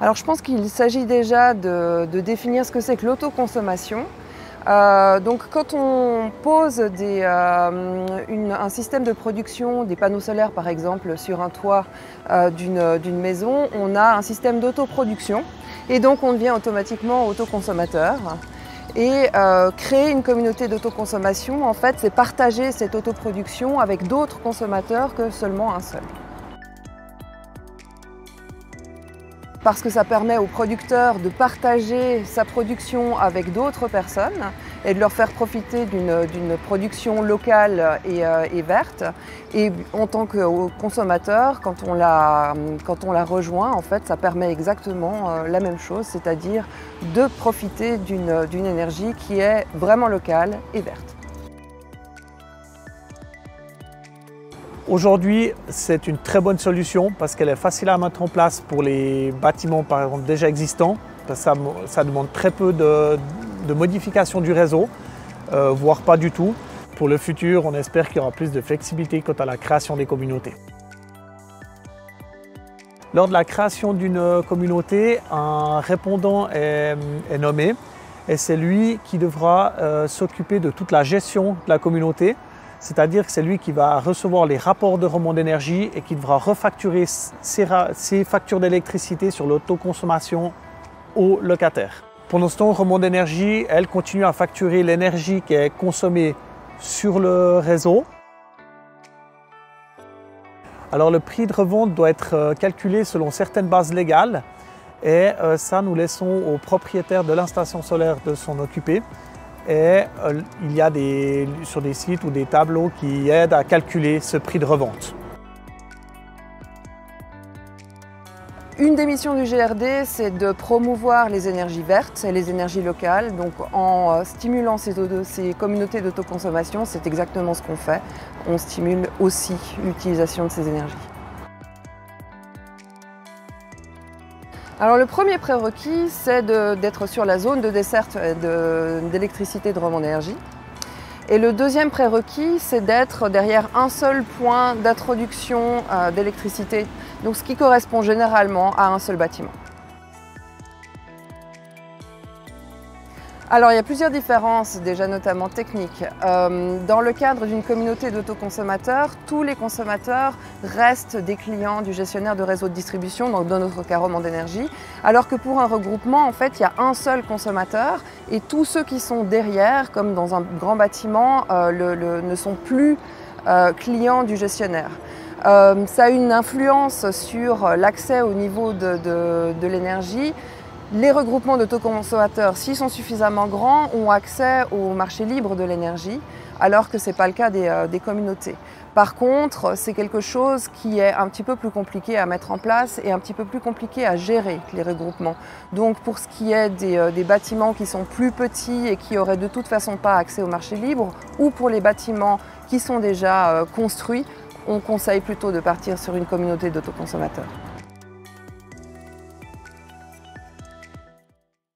Alors je pense qu'il s'agit déjà de définir ce que c'est que l'autoconsommation. Donc quand on pose un système de production, des panneaux solaires par exemple, sur un toit d'une maison, on a un système d'autoproduction et donc on devient automatiquement autoconsommateur. Et créer une communauté d'autoconsommation, en fait, c'est partager cette autoproduction avec d'autres consommateurs que seulement un seul. Parce que ça permet aux producteurs de partager sa production avec d'autres personnes et de leur faire profiter d'une production locale et verte. Et en tant que consommateur, quand on la rejoint, en fait, ça permet exactement la même chose, c'est-à-dire de profiter d'une énergie qui est vraiment locale et verte. Aujourd'hui, c'est une très bonne solution parce qu'elle est facile à mettre en place pour les bâtiments par exemple déjà existants. Ça demande très peu de modification du réseau, voire pas du tout. Pour le futur, on espère qu'il y aura plus de flexibilité quant à la création des communautés. Lors de la création d'une communauté, un répondant est nommé et c'est lui qui devra s'occuper de toute la gestion de la communauté. C'est-à-dire que c'est lui qui va recevoir les rapports de rendement d'énergie et qui devra refacturer ses factures d'électricité sur l'autoconsommation aux locataires. Pendant ce temps, Remond d'énergie, elle continue à facturer l'énergie qui est consommée sur le réseau. Alors le prix de revente doit être calculé selon certaines bases légales et ça nous laissons aux propriétaires de l'installation solaire de s'en occuper. Et il y a sur des sites ou des tableaux qui aident à calculer ce prix de revente. Une des missions du GRD, c'est de promouvoir les énergies vertes et les énergies locales. Donc en stimulant ces communautés d'autoconsommation, c'est exactement ce qu'on fait. On stimule aussi l'utilisation de ces énergies. Alors le premier prérequis, c'est d'être sur la zone de desserte d'électricité de Remond d'énergie. Et le deuxième prérequis, c'est d'être derrière un seul point d'introduction d'électricité, donc ce qui correspond généralement à un seul bâtiment. Alors il y a plusieurs différences, déjà notamment techniques. Dans le cadre d'une communauté d'autoconsommateurs, tous les consommateurs restent des clients du gestionnaire de réseau de distribution, donc dans notre cas Remond d'énergie, alors que pour un regroupement, en fait, il y a un seul consommateur et tous ceux qui sont derrière, comme dans un grand bâtiment, ne sont plus clients du gestionnaire. Ça a une influence sur l'accès au niveau de l'énergie. Les regroupements d'autoconsommateurs, s'ils sont suffisamment grands, ont accès au marché libre de l'énergie, alors que ce n'est pas le cas des communautés. Par contre, c'est quelque chose qui est un petit peu plus compliqué à mettre en place et un petit peu plus compliqué à gérer, les regroupements. Donc pour ce qui est des bâtiments qui sont plus petits et qui n'auraient de toute façon pas accès au marché libre, ou pour les bâtiments qui sont déjà construits, on conseille plutôt de partir sur une communauté d'autoconsommateurs.